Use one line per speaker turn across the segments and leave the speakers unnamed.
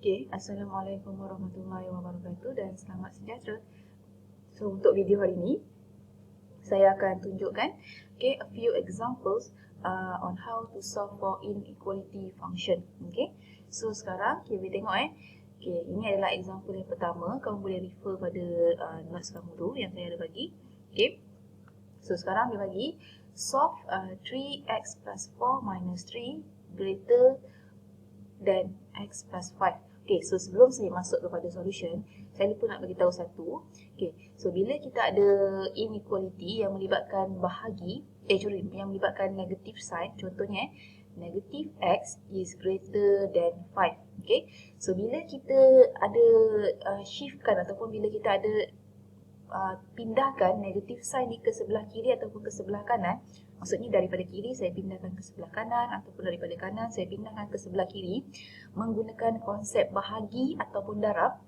Okay, Assalamualaikum warahmatullahi wabarakatuh dan selamat sejahtera. So, untuk video hari ini, saya akan tunjukkan a few examples on how to solve for inequality function. Okay, so sekarang kita tengok ini adalah example yang pertama. Kamu boleh refer pada notes kamu tu yang saya ada bagi. Okay, so sekarang dia bagi solve 3x plus 4 minus 3 greater than x plus 5. Okay, so sebelum saya masuk kepada solution, saya lupa nak bagi tahu satu. Okay, so bila kita ada inequality yang melibatkan bahagi, yang melibatkan negative sign, contohnya negative x is greater than 5. Okay, so bila kita ada shiftkan ataupun bila kita ada pindahkan negative sign ni ke sebelah kiri ataupun ke sebelah kanan, maksudnya daripada kiri saya pindahkan ke sebelah kanan ataupun daripada kanan saya pindahkan ke sebelah kiri menggunakan konsep bahagi ataupun darab.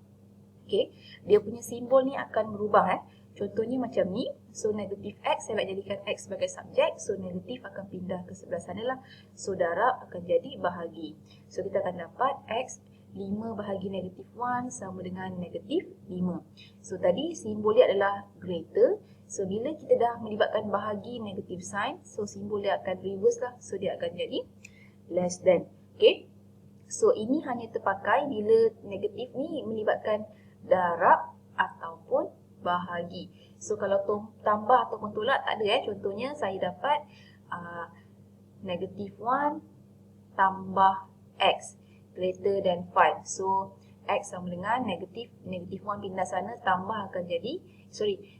Okay, dia punya simbol ni akan berubah. Contohnya macam ni. So negative x saya nak jadikan x sebagai subjek. So negatif akan pindah ke sebelah sana lah. So darab akan jadi bahagi. So kita akan dapat x 5 bahagi negatif 1 sama dengan negatif 5. So tadi simbol dia adalah greater. So bila kita dah melibatkan bahagi negative sign, so simbol dia akan reverse lah. So dia akan jadi less than. Okay. So ini hanya terpakai bila negatif ni melibatkan darab ataupun bahagi. So kalau tambah ataupun tolak tak ada Contohnya saya dapat negatif 1 tambah x greater than 5. So x sama dengan negatif 1 pindah sana tambah akan jadi,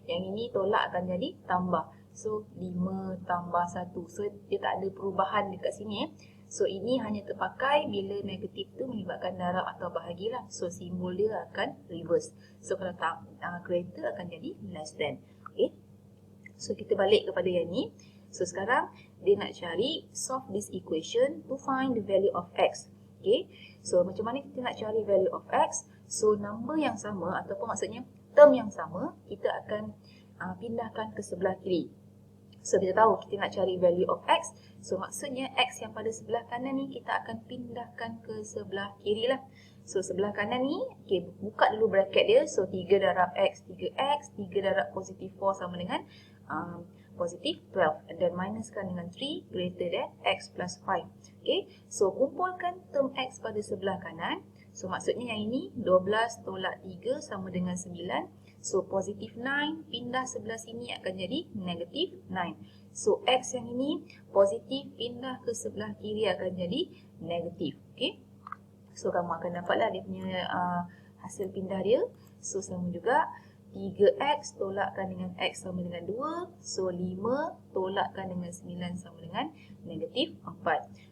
yang ini tolak akan jadi tambah. So 5 tambah 1. So dia tak ada perubahan dekat sini So ini hanya terpakai bila negatif tu melibatkan darab atau bahagi lah. So simbol dia akan reverse. So kalau greater akan jadi less than. Okay. So kita balik kepada yang ni. So sekarang dia nak cari solve this equation to find the value of x. Okay. So macam mana kita nak cari value of x? So number yang sama ataupun maksudnya term yang sama kita akan pindahkan ke sebelah kiri. So kita tahu kita nak cari value of x. So maksudnya x yang pada sebelah kanan ni kita akan pindahkan ke sebelah kiri lah. So sebelah kanan ni, okay, buka dulu bracket dia. So 3 darab x, 3x, 3 darab positif 4 sama dengan positif 12. And then minuskan dengan 3 greater than x plus 5. Okay, so kumpulkan term x pada sebelah kanan. So maksudnya yang ini 12 tolak 3 sama dengan 9. So positif 9 pindah sebelah sini akan jadi negatif 9. So x yang ini positif pindah ke sebelah kiri akan jadi negatif. Okay. So kamu akan dapatlah dia punya hasil pindah dia. So sama juga 3x tolakkan dengan x sama dengan 2. So 5 tolakkan dengan 9 sama dengan negatif 4.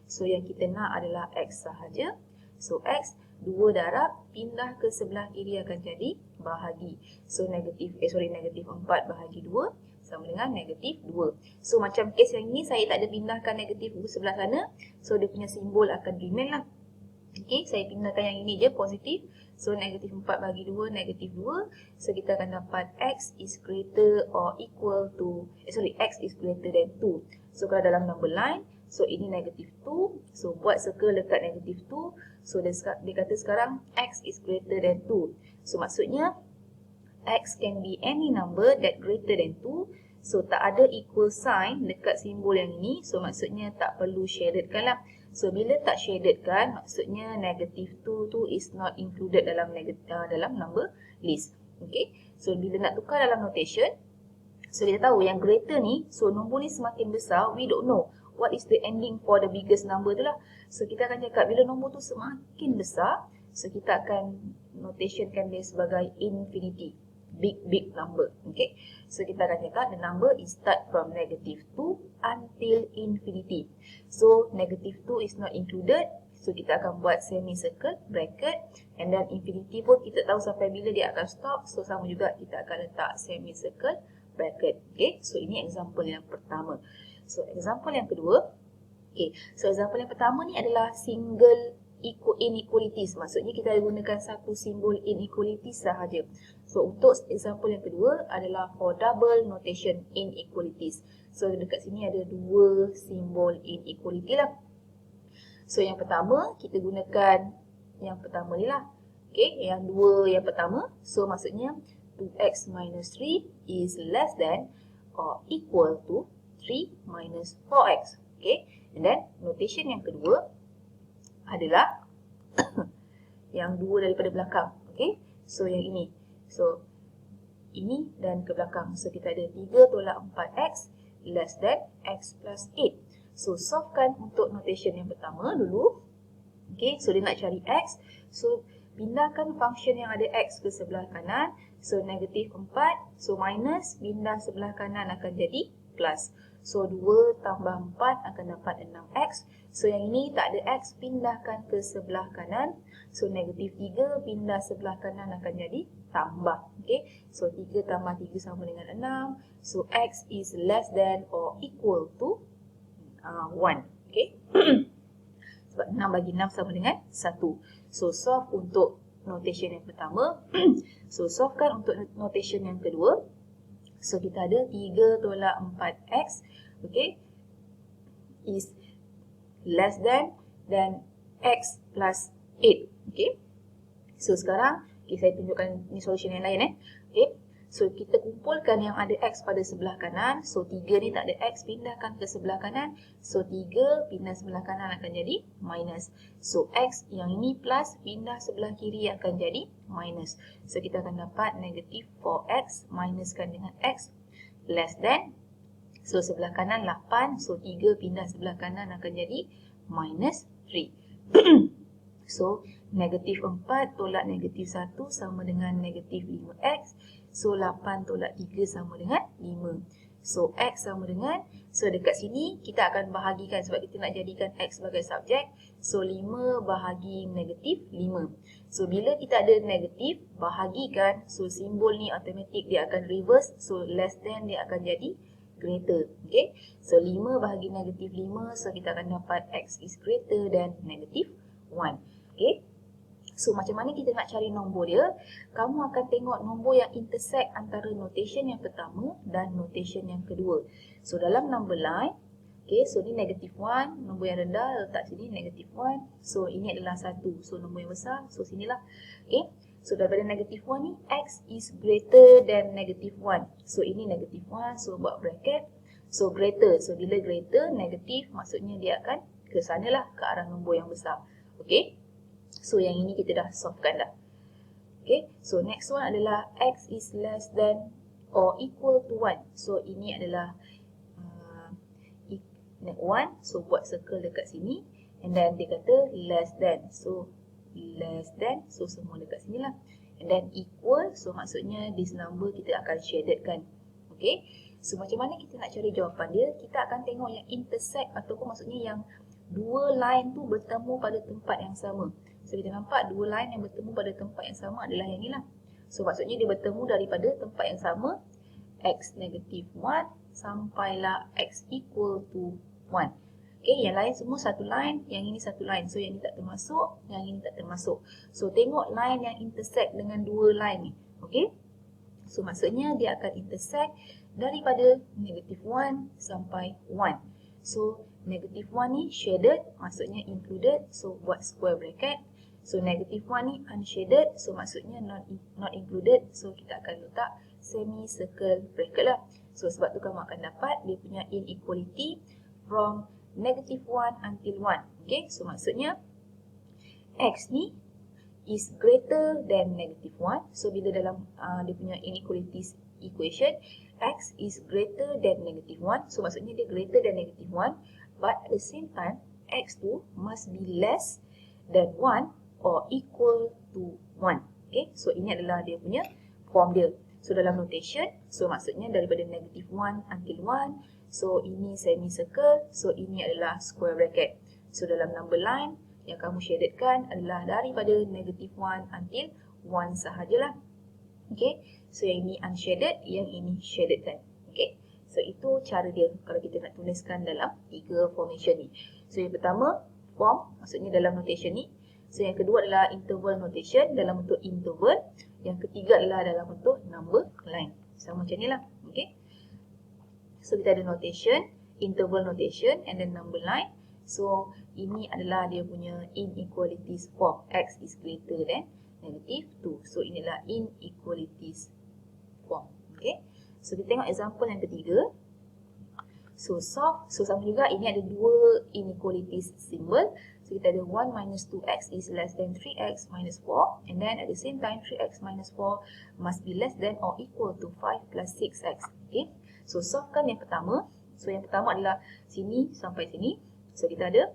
So yang kita nak adalah x sahaja. So x 2 darab pindah ke sebelah kiri akan jadi bahagi. So negatif 4 bahagi 2 sama dengan negatif 2. So macam kes yang ini saya tak ada pindahkan negatif ke sebelah sana. So dia punya simbol akan remain lah. Okay, saya pindahkan yang ini je positif. So negatif 4 bahagi 2 negatif 2. So kita akan dapat x is greater or equal to x is greater than 2. So kalau dalam number line, so ini negatif 2. So buat circle dekat negatif 2. So dia kata sekarang x is greater than 2. So maksudnya x can be any number that greater than 2. So tak ada equal sign dekat simbol yang ini. So maksudnya tak perlu shadedkan lah. So bila tak shadedkan, maksudnya negatif 2 tu is not included dalam number list. Okay. So bila nak tukar dalam notation, so dia tahu yang greater ni, so nombor ni semakin besar, we don't know what is the ending for the biggest number tu lah. So kita akan cakap bila nombor tu semakin besar, so kita akan notationkan dia sebagai infinity. Big number. Okay. So kita akan cakap the number is start from negative 2 until infinity. So negative 2 is not included. So kita akan buat semicircle, bracket. And then infinity pun kita tahu sampai bila dia akan stop. So sama juga kita akan letak semicircle, bracket. Okay. So ini example yang pertama. So example yang kedua. Okay. So example yang pertama ni adalah single inequalities. Maksudnya kita gunakan satu simbol inequalities sahaja. So untuk example yang kedua adalah for double notation inequalities. So dekat sini ada dua simbol inequality lah. So yang pertama kita gunakan yang pertama ni lah. Okay, yang dua yang pertama. So maksudnya 2x minus 3 is less than or equal to 3 minus 4x. Okay, and then notation yang kedua adalah yang dua daripada belakang. Okay, so yang ini. So ini dan ke belakang. So kita ada 3 tolak 4x less than x plus 8. So solvekan untuk notation yang pertama dulu. Okay, so dia nak cari x. So pindahkan function yang ada x ke sebelah kanan. So negatif 4. So minus, pindah sebelah kanan akan jadi plus. So 2 tambah 4 akan dapat 6x. So yang ini tak ada x, pindahkan ke sebelah kanan. So negatif 3 pindah sebelah kanan akan jadi tambah. Okay, so 3 tambah 3 sama dengan 6. So x is less than or equal to 1. Okay. Sebab 6 bagi 6 sama dengan 1. So solve untuk notation yang pertama. So solvekan untuk notation yang kedua. So kita ada 3 tolak 4x. Okay, is less than dan x plus 8. Okay, so sekarang saya tunjukkan ni solution yang lain. Okay, so kita kumpulkan yang ada x pada sebelah kanan. So 3 ni tak ada x, pindahkan ke sebelah kanan. So 3 pindah sebelah kanan akan jadi minus. So x yang ini plus, pindah sebelah kiri akan jadi minus. So kita akan dapat negatif 4x minuskan dengan x less than. So sebelah kanan 8. So 3 pindah sebelah kanan akan jadi minus 3. So negatif 4 tolak negatif 1 sama dengan negatif 5x. So 8 tolak 3 sama dengan 5. So x sama dengan, so dekat sini kita akan bahagikan sebab kita nak jadikan x sebagai subjek. So 5 bahagi negatif 5. So bila kita ada negatif, bahagikan. So simbol ni automatik dia akan reverse. So less than dia akan jadi greater. Okay, so 5 bahagi negatif 5. So kita akan dapat x is greater than negatif 1. Okay, so macam mana kita nak cari nombor dia? Kamu akan tengok nombor yang intersect antara notation yang pertama dan notation yang kedua. So dalam number line, okay, so ni negatif 1, nombor yang rendah letak sini negatif 1. So ini adalah 1, so nombor yang besar, so sinilah. Okay, so daripada negatif 1 ni, x is greater than negatif 1. So ini negatif 1, so buat bracket. So greater, so bila greater, negatif, maksudnya dia akan ke sana lah, ke arah nombor yang besar. Okay, so yang ini kita dah solvekan dah. Okay, so next one adalah x is less than or equal to 1. So ini adalah 1, so buat circle dekat sini. And then dia kata less than, so less than, so semua dekat sini lah. And then equal, so maksudnya this number kita akan shaded kan. Okay, so macam mana kita nak cari jawapan dia? Kita akan tengok yang intersect ataupun maksudnya yang dua line tu bertemu pada tempat yang sama. So kita nampak dua line yang bertemu pada tempat yang sama adalah yang ni lah. So maksudnya dia bertemu daripada tempat yang sama, x negatif 1 sampailah x equal to 1. Okay, yang lain semua satu line, yang ini satu line. So yang ini tak termasuk, yang ini tak termasuk. So tengok line yang intersect dengan dua line ni. Okay, so maksudnya dia akan intersect daripada negatif 1 sampai 1. So negatif 1 ni shaded, maksudnya included, so buat square bracket. So negatif 1 ni unshaded, so maksudnya not included, so kita akan letak semi circle bracket lah. So sebab tu kamu akan dapat dia punya inequality from negative 1 until 1. Okay, so maksudnya x ni is greater than negative 1. So bila dalam dia punya inequalities equation, x is greater than negative 1. So maksudnya dia greater than negative 1. But at the same time, x tu must be less than 1 or equal to 1. Okay, so ini adalah dia punya form dia. So dalam notation, so maksudnya daripada negative 1 until 1. So ini semi circle, so ini adalah square bracket. So dalam number line yang kamu shadedkan adalah daripada negative 1 until 1 sahajalah. Okay, so yang ini unshaded, yang ini shaded kan. Okay, so itu cara dia kalau kita nak tuliskan dalam tiga formation ni. So yang pertama, form, maksudnya dalam notation ni. So yang kedua adalah interval notation dalam bentuk interval. Yang ketiga adalah dalam bentuk number line. Sama macam ni lah. Okay, so kita ada notation, interval notation and then number line. So ini adalah dia punya inequalities form, x is greater than negative 2. So inilah inequalities form. Okay. So kita tengok example yang ketiga. So solve, so sama juga ini ada dua inequalities symbol. So kita ada 1 minus 2x is less than 3x minus 4, and then at the same time 3x minus 4 must be less than or equal to 5 plus 6x. Okay. So solvekan yang pertama. So yang pertama adalah sini sampai sini. So kita ada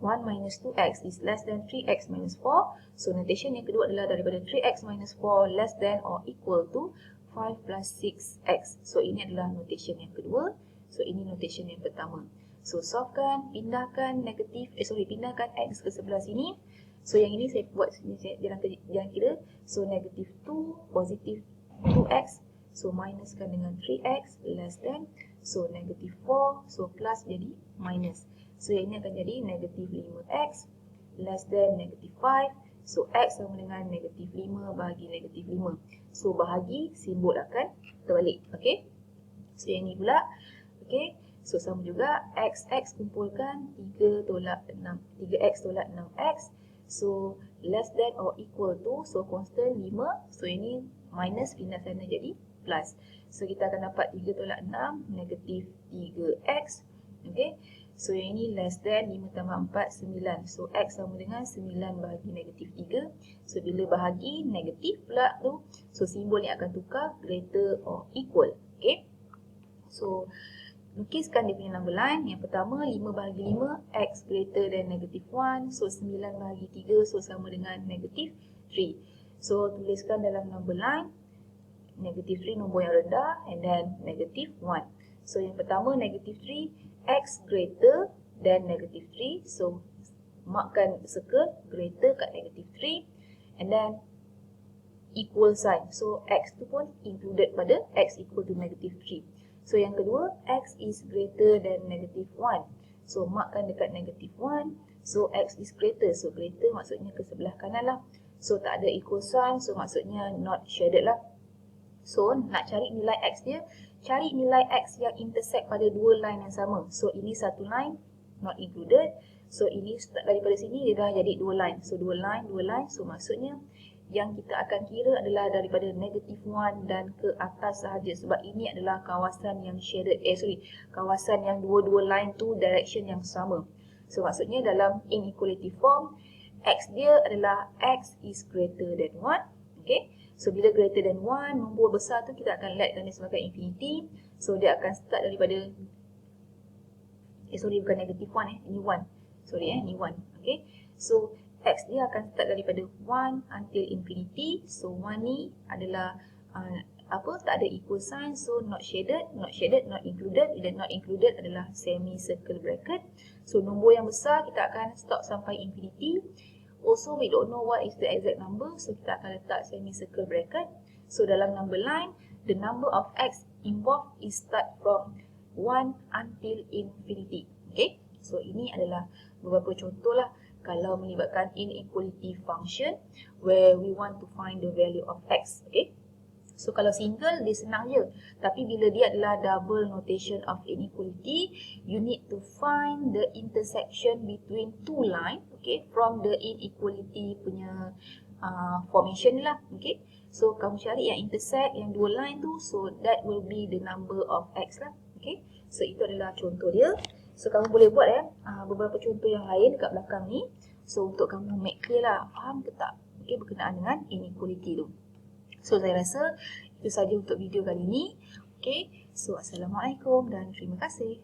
1 minus 2x is less than 3x minus 4. So notation yang kedua adalah daripada 3x minus 4 less than or equal to 5 plus 6x. So ini adalah notation yang kedua. So ini notation yang pertama. So solvekan, pindahkan pindahkan x ke sebelah sini. So yang ini saya buat jalan kira. So negative 2, positive 2x. So minuskan dengan 3x less than. So negative 4, so plus jadi minus. So yang ini akan jadi negative 5x less than negative 5. So x sama dengan negative 5 bahagi negative 5. So bahagi simbol akan terbalik. Okay. So yang ini pula. Okay. So sama juga x kumpulkan 3x tolak 6x. So less than or equal to, so constant 5. So ini minus pindah sana jadi plus. So kita akan dapat 3 tolak 6 negatif 3x. Okay. So yang ini less than 5 tambah 4 9. So x sama dengan 9 bahagi negatif 3. So bila bahagi negatif pula tu, so simbol ni akan tukar greater or equal. Okay. So lukiskan dia punya number line. Yang pertama 5 bahagi 5 x greater than negative 1. So 9 bahagi 3 so sama dengan negative 3. So tuliskan dalam number line negative 3 nombor yang rendah and then negative 1. So yang pertama negative 3 x greater than negative 3. So markkan circle greater kat negative 3 and then equal sign. So x tu pun included pada x equal to negative 3. So yang kedua, x is greater than negative 1. So markkan dekat negative 1. So x is greater. So greater maksudnya ke sebelah kanan lah. So tak ada equal sign. So maksudnya not shaded lah. So nak cari nilai x dia, cari nilai x yang intersect pada dua line yang sama. So ini satu line, not included. So ini start daripada sini dia dah jadi dua line. So dua line. So maksudnya yang kita akan kira adalah daripada negative 1 dan ke atas sahaja. Sebab ini adalah kawasan yang shaded, kawasan yang dua-dua line tu direction yang sama. So maksudnya dalam inequality form, x dia adalah x is greater than 1. Okay. So bila greater than 1, nombor besar tu kita akan letkan dia sebagai infinity. So dia akan start daripada, bukan negative 1 ini 1. Ini 1. Okay. So x dia akan start daripada 1 until infinity. So 1 ni adalah tak ada equal sign. So not shaded, not included. Bila not included adalah semi-circle bracket. So nombor yang besar kita akan stop sampai infinity. Also we don't know what is the exact number. So kita akan letak semi-circle bracket. So dalam number line, the number of x involved is start from 1 until infinity. Okay. So ini adalah beberapa contoh lah kalau melibatkan inequality function where we want to find the value of x. Okay. So kalau single dia senang je. Tapi bila dia adalah double notation of inequality, you need to find the intersection between two line, okay, from the inequality punya formation lah. Okay. So kamu cari yang intersect yang dua line tu, so that will be the number of x lah. Okay. So itu adalah contoh dia. So kamu boleh buat beberapa contoh yang lain dekat belakang ni. So untuk kamu make clear lah, faham ke tak? Okay, berkenaan dengan inequality tu. So saya rasa itu saja untuk video kali ini. Okay, so assalamualaikum dan terima kasih.